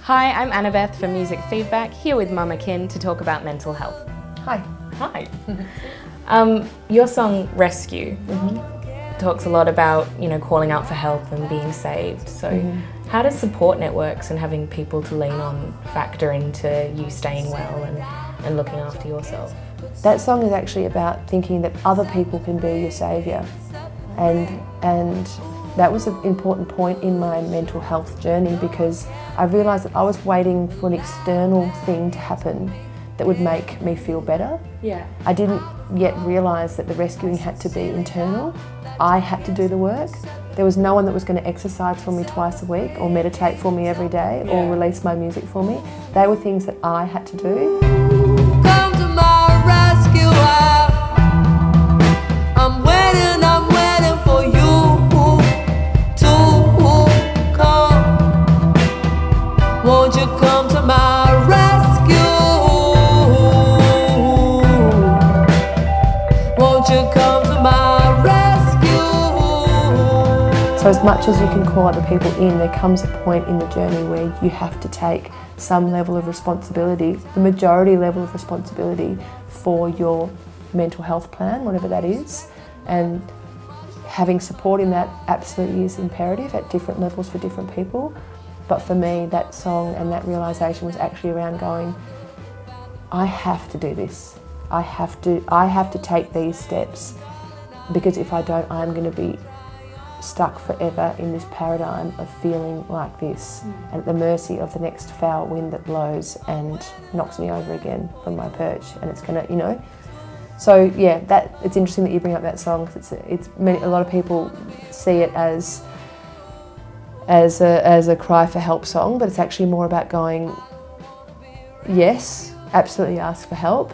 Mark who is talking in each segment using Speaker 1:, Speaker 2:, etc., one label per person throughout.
Speaker 1: Hi, I'm Annabeth from Music Feedback, here with Mama Kin to talk about mental health.
Speaker 2: Hi.
Speaker 1: Hi. Your song Rescue talks a lot about, calling out for help and being saved. So how does support networks and having people to lean on factor into you staying well and looking after yourself?
Speaker 2: That song is actually about thinking that other people can be your saviour, and that was an important point in my mental health journey, because I realised that I was waiting for an external thing to happen that would make me feel better.
Speaker 1: Yeah.
Speaker 2: I didn't yet realise that the rescuing had to be internal. I had to do the work. There was no one that was going to exercise for me twice a week or meditate for me every day or release my music for me. They were things that I had to do.
Speaker 3: Come to my rescue, I'm waiting for you to come. Won't you come to my rescue? Won't you come to my rescue?
Speaker 2: So as much as you can call other people in, there comes a point in the journey where you have to take some level of responsibility, the majority level of responsibility for your mental health plan, whatever that is. And having support in that absolutely is imperative at different levels for different people. But for me, that song and that realisation was actually around going, I have to do this. I have to take these steps, because if I don't, I'm going to be stuck forever in this paradigm of feeling like this and at the mercy of the next foul wind that blows and knocks me over again from my perch, and it's going to, So yeah, it's interesting that you bring up that song, because a lot of people see it as a cry for help song, but it's actually more about going, yes, absolutely ask for help,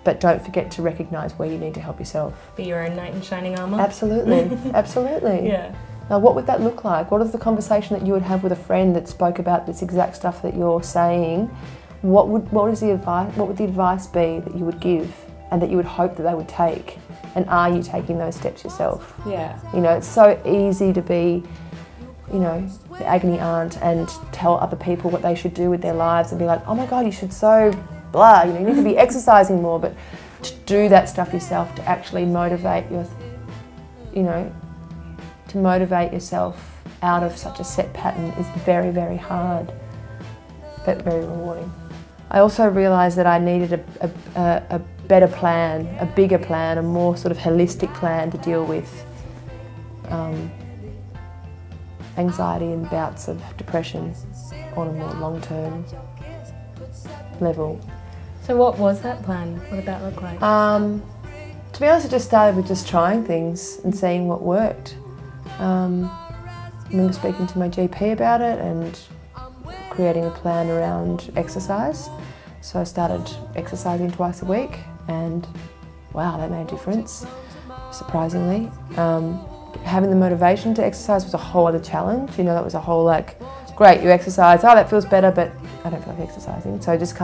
Speaker 2: but don't forget to recognise where you need to help yourself.
Speaker 1: Be your own knight in shining armour?
Speaker 2: Absolutely, absolutely.
Speaker 1: Yeah.
Speaker 2: Now, what would that look like? What is the conversation that you would have with a friend that spoke about this exact stuff that you're saying? What would the advice be that you would give and that you would hope that they would take? And are you taking those steps yourself?
Speaker 1: Yeah.
Speaker 2: It's so easy to be, the agony aunt and tell other people what they should do with their lives and be like, oh my God, you should so blah, you need to be exercising more. But to do that stuff yourself, to actually motivate to motivate yourself out of such a set pattern is very, very hard, but very rewarding. I also realised that I needed a better plan, a bigger plan, a more sort of holistic plan to deal with anxiety and bouts of depression on a more long-term level.
Speaker 1: So what was that plan? What did that look like?
Speaker 2: To be honest, it just started with just trying things and seeing what worked. I remember speaking to my GP about it and creating a plan around exercise. So I started exercising twice a week, and wow, that made a difference, surprisingly. Having the motivation to exercise was a whole other challenge. That was a whole great, you exercise, oh, that feels better, but I don't feel like exercising. So just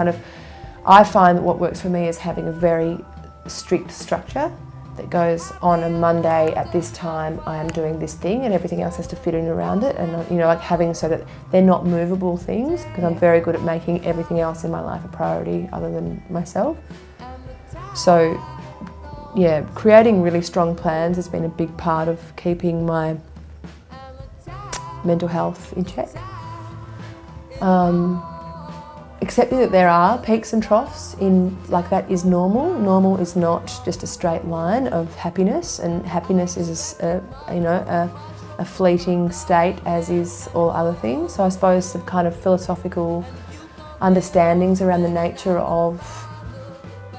Speaker 2: I find that what works for me is having a very strict structure that goes on a Monday at this time I am doing this thing, and everything else has to fit in around it, and having so that they're not movable things, because I'm very good at making everything else in my life a priority other than myself. So yeah, creating really strong plans has been a big part of keeping my mental health in check. Accepting that there are peaks and troughs that is normal. Normal is not just a straight line of happiness, and happiness is a fleeting state, as is all other things. So I suppose some kind of philosophical understandings around the nature of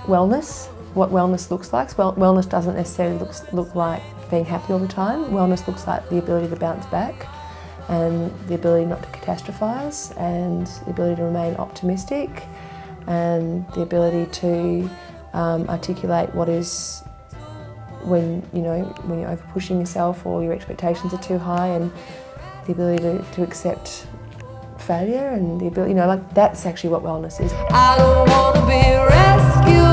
Speaker 2: wellness, what wellness looks like. Well, wellness doesn't necessarily look like being happy all the time. Wellness looks like the ability to bounce back, and the ability not to catastrophise, and the ability to remain optimistic, and the ability to articulate what is when you're over pushing yourself or your expectations are too high, and the ability to accept failure, and the ability, that's actually what wellness is.
Speaker 3: I don't want to be rescued.